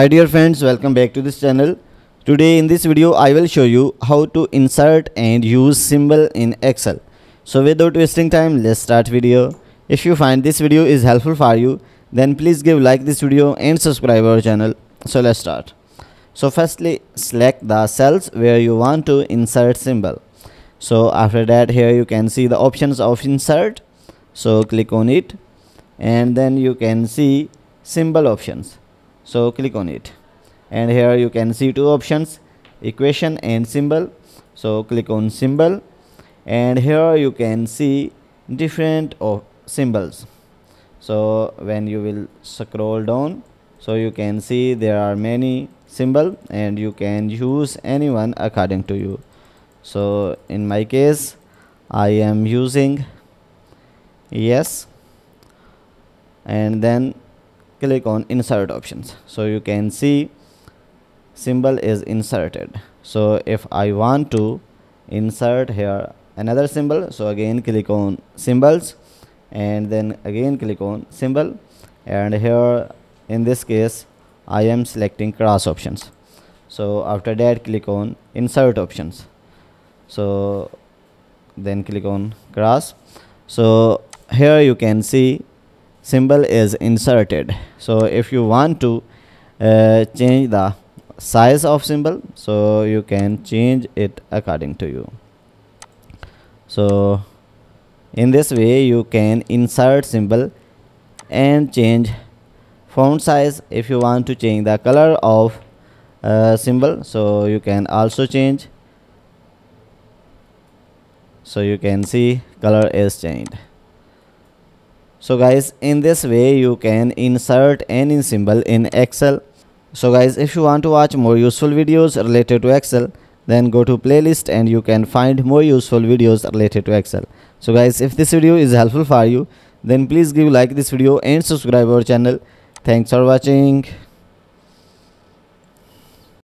Hi dear friends, welcome back to this channel. Today in this video I will show you how to insert and use symbol in Excel. So without wasting time, let's start video. If you find this video is helpful for you, then please give like this video and subscribe our channel. So let's start. So firstly, select the cells where you want to insert symbol. So after that, here you can see the options of insert. So click on it and then you can see symbol options. So click on it and here you can see two options, equation and symbol. So click on symbol and here you can see different of symbols. So when you will scroll down, so you can see there are many symbol and you can use anyone according to you. So in my case I am using yes, and then click on insert options. So you can see symbol is inserted. So if I want to insert here another symbol, so again click on symbols and then again click on symbol, and here in this case I am selecting cross options. So after that click on insert options, so then click on cross. So here you can see symbol is inserted. So if you want to change the size of symbol, so you can change it according to you. So in this way you can insert symbol and change font size. If you want to change the color of symbol, so you can also change. So you can see color is changed. So guys, in this way you can insert any symbol in Excel. So guys, if you want to watch more useful videos related to Excel, then go to playlist and you can find more useful videos related to Excel. So guys, if this video is helpful for you, then please give like this video and subscribe our channel. Thanks for watching.